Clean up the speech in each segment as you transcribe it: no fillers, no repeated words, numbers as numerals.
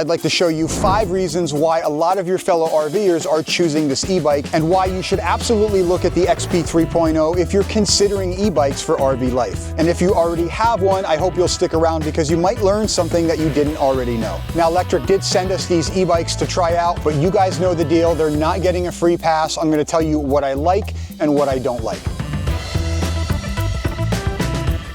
I'd like to show you 5 reasons why a lot of your fellow RVers are choosing this e-bike and why you should absolutely look at the XP 3.0 if you're considering e-bikes for RV life. And if you already have one, I hope you'll stick around because you might learn something that you didn't already know. Now, Lectric did send us these e-bikes to try out, but you guys know the deal. They're not getting a free pass. I'm going to tell you what I like and what I don't like.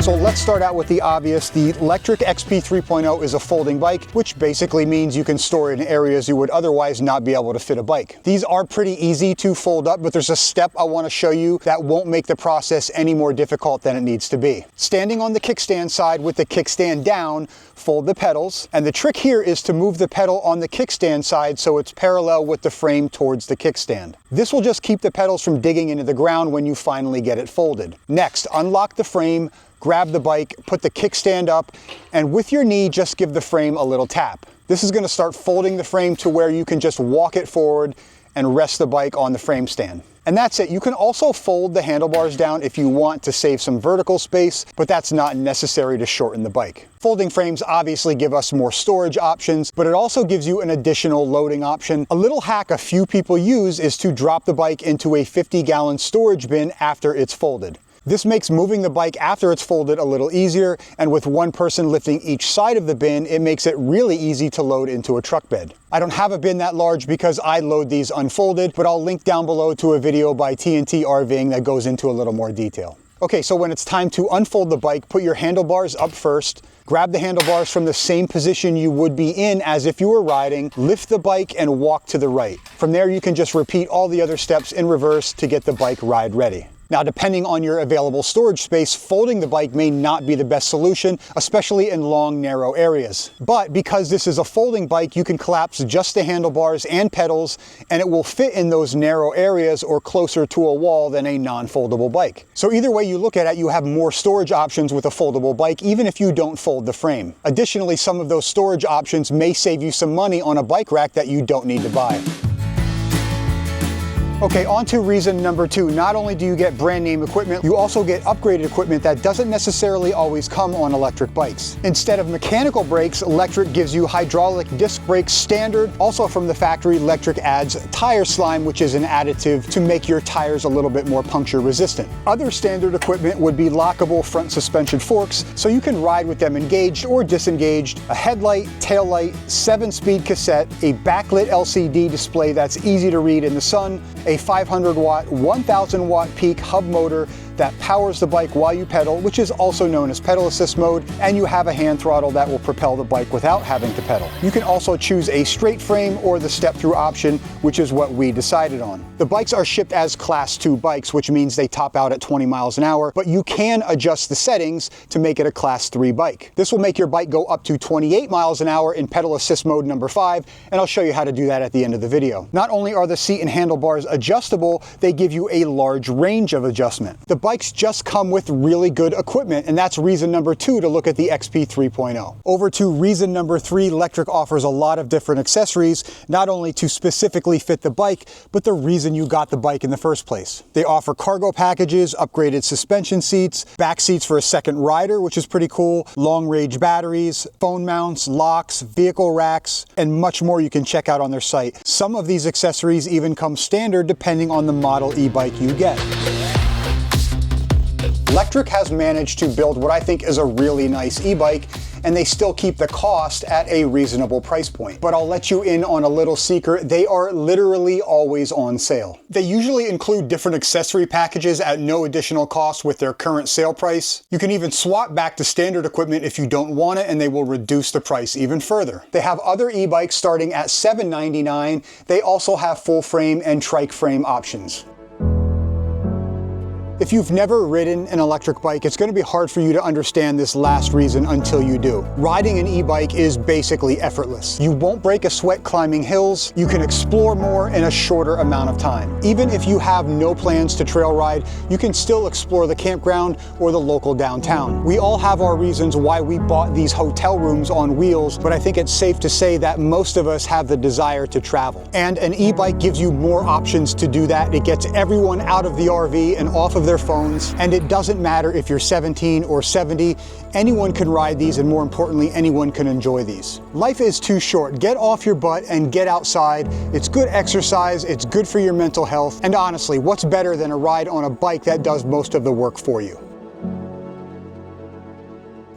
So let's start out with the obvious. The Lectric XP 3.0 is a folding bike, which basically means you can store it in areas you would otherwise not be able to fit a bike. These are pretty easy to fold up, but there's a step I want to show you that won't make the process any more difficult than it needs to be. Standing on the kickstand side with the kickstand down, fold the pedals, and the trick here is to move the pedal on the kickstand side so it's parallel with the frame towards the kickstand. This will just keep the pedals from digging into the ground when you finally get it folded. Next, unlock the frame, grab the bike, put the kickstand up, and with your knee, just give the frame a little tap. This is going to start folding the frame to where you can just walk it forward and rest the bike on the frame stand. And that's it. You can also fold the handlebars down if you want to save some vertical space, but that's not necessary to shorten the bike. Folding frames obviously give us more storage options, but it also gives you an additional loading option. A little hack a few people use is to drop the bike into a 50-gallon storage bin after it's folded. This makes moving the bike after it's folded a little easier, and with one person lifting each side of the bin, it makes it really easy to load into a truck bed. I don't have a bin that large because I load these unfolded, but I'll link down below to a video by TNT RVing that goes into a little more detail. Okay, so when it's time to unfold the bike, put your handlebars up first, grab the handlebars from the same position you would be in as if you were riding, lift the bike and walk to the right. From there, you can just repeat all the other steps in reverse to get the bike ride ready. Now, depending on your available storage space, folding the bike may not be the best solution, especially in long, narrow areas. But because this is a folding bike, you can collapse just the handlebars and pedals, and it will fit in those narrow areas or closer to a wall than a non-foldable bike. So either way you look at it, you have more storage options with a foldable bike, even if you don't fold the frame. Additionally, some of those storage options may save you some money on a bike rack that you don't need to buy. Okay, on to reason number 2. Not only do you get brand name equipment, you also get upgraded equipment that doesn't necessarily always come on electric bikes. Instead of mechanical brakes, Lectric gives you hydraulic disc brakes standard. Also from the factory, Lectric adds tire slime, which is an additive to make your tires a little bit more puncture resistant. Other standard equipment would be lockable front suspension forks, so you can ride with them engaged or disengaged, a headlight, tail light, 7-speed cassette, a backlit LCD display that's easy to read in the sun, a 500 watt, 1000 watt peak hub motor that powers the bike while you pedal, which is also known as pedal assist mode, and you have a hand throttle that will propel the bike without having to pedal. You can also choose a straight frame or the step-through option, which is what we decided on. The bikes are shipped as Class 2 bikes, which means they top out at 20 miles an hour, but you can adjust the settings to make it a Class 3 bike. This will make your bike go up to 28 miles an hour in pedal assist mode number 5, and I'll show you how to do that at the end of the video. Not only are the seat and handlebars adjustable, they give you a large range of adjustment. The bikes just come with really good equipment, and that's reason number 2 to look at the XP 3.0. Over to reason number 3, Lectric offers a lot of different accessories, not only to specifically fit the bike, but the reason you got the bike in the first place. They offer cargo packages, upgraded suspension seats, back seats for a second rider, which is pretty cool, long-range batteries, phone mounts, locks, vehicle racks, and much more you can check out on their site. Some of these accessories even come standard depending on the model e-bike you get. Lectric has managed to build what I think is a really nice e-bike, and they still keep the cost at a reasonable price point. But I'll let you in on a little secret. They are literally always on sale. They usually include different accessory packages at no additional cost with their current sale price. You can even swap back to standard equipment if you don't want it, and they will reduce the price even further. They have other e-bikes starting at $799. They also have full frame and trike frame options. If you've never ridden an electric bike, it's going to be hard for you to understand this last reason until you do. Riding an e-bike is basically effortless. You won't break a sweat climbing hills. You can explore more in a shorter amount of time. Even if you have no plans to trail ride, you can still explore the campground or the local downtown. We all have our reasons why we bought these hotel rooms on wheels, but I think it's safe to say that most of us have the desire to travel. And an e-bike gives you more options to do that. It gets everyone out of the RV and off of of their phones, and it doesn't matter if you're 17 or 70, anyone can ride these, and more importantly, anyone can enjoy these. Life is too short. Get off your butt and get outside. It's good exercise, it's good for your mental health, and honestly, what's better than a ride on a bike that does most of the work for you?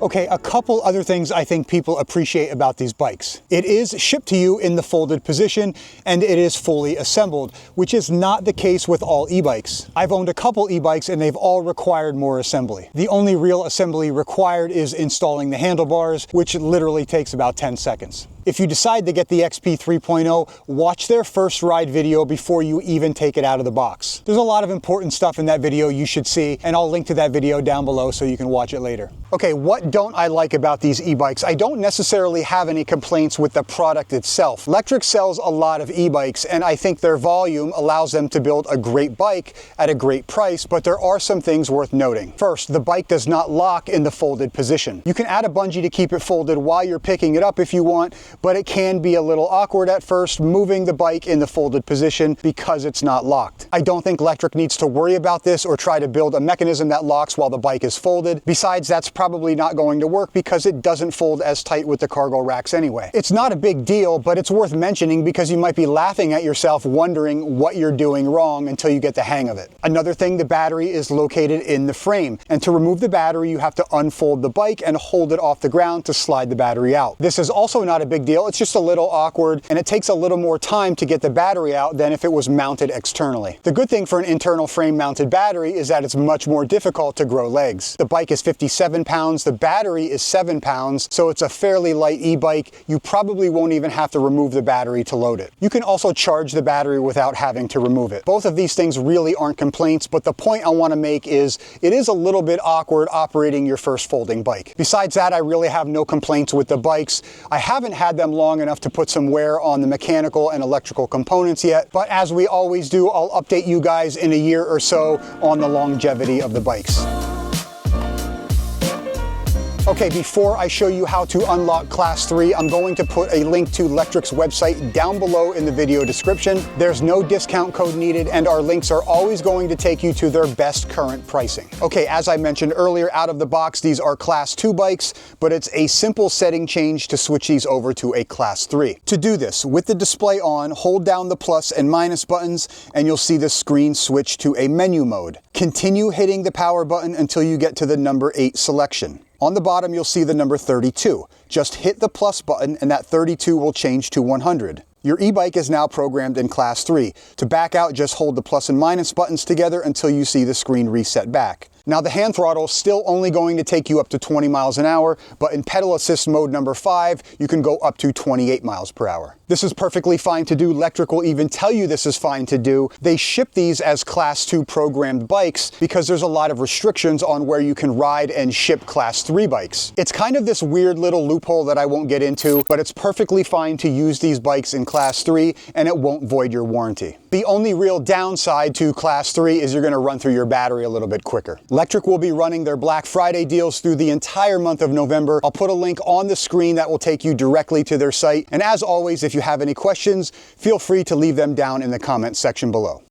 Okay, a couple other things I think people appreciate about these bikes. It is shipped to you in the folded position, and it is fully assembled, which is not the case with all e-bikes. I've owned a couple e-bikes and they've all required more assembly. The only real assembly required is installing the handlebars, which literally takes about 10 seconds. If you decide to get the XP 3.0, watch their first ride video before you even take it out of the box. There's a lot of important stuff in that video you should see, and I'll link to that video down below so you can watch it later. Okay, what don't I like about these e-bikes? I don't necessarily have any complaints with the product itself. Lectric sells a lot of e-bikes, and I think their volume allows them to build a great bike at a great price, but there are some things worth noting. First, the bike does not lock in the folded position. You can add a bungee to keep it folded while you're picking it up if you want, but it can be a little awkward at first moving the bike in the folded position because it's not locked. I don't think Lectric needs to worry about this or try to build a mechanism that locks while the bike is folded. Besides, that's probably not going to work because it doesn't fold as tight with the cargo racks anyway. It's not a big deal, but it's worth mentioning because you might be laughing at yourself wondering what you're doing wrong until you get the hang of it. Another thing, the battery is located in the frame, and to remove the battery you have to unfold the bike and hold it off the ground to slide the battery out. This is also not a big deal. It's just a little awkward, and it takes a little more time to get the battery out than if it was mounted externally. The good thing for an internal frame mounted battery is that it's much more difficult to grow legs. The bike is 57 pounds, the battery is 7 pounds, so it's a fairly light e-bike. You probably won't even have to remove the battery to load it. You can also charge the battery without having to remove it. Both of these things really aren't complaints, but the point I want to make is it is a little bit awkward operating your first folding bike. Besides that, I really have no complaints with the bikes. I haven't had them long enough to put some wear on the mechanical and electrical components yet, but as we always do, I'll update you guys in a year or so on the longevity of the bikes. Okay, before I show you how to unlock Class 3, I'm going to put a link to Lectric's website down below in the video description. There's no discount code needed, and our links are always going to take you to their best current pricing. Okay, as I mentioned earlier, out of the box, these are Class 2 bikes, but it's a simple setting change to switch these over to a Class 3. To do this, with the display on, hold down the plus and minus buttons, and you'll see the screen switch to a menu mode. Continue hitting the power button until you get to the number 8 selection. On the bottom, you'll see the number 32. Just hit the plus button and that 32 will change to 100. Your e-bike is now programmed in Class 3. To back out, just hold the plus and minus buttons together until you see the screen reset back. Now the hand throttle is still only going to take you up to 20 miles an hour, but in pedal assist mode number 5, you can go up to 28 miles per hour. This is perfectly fine to do. Lectric will even tell you this is fine to do. They ship these as Class 2 programmed bikes because there's a lot of restrictions on where you can ride and ship Class 3 bikes. It's kind of this weird little loophole that I won't get into, but it's perfectly fine to use these bikes in Class 3 and it won't void your warranty. The only real downside to Class 3 is you're going to run through your battery a little bit quicker. Lectric will be running their Black Friday deals through the entire month of November. I'll put a link on the screen that will take you directly to their site. And as always, if you have any questions, feel free to leave them down in the comments section below.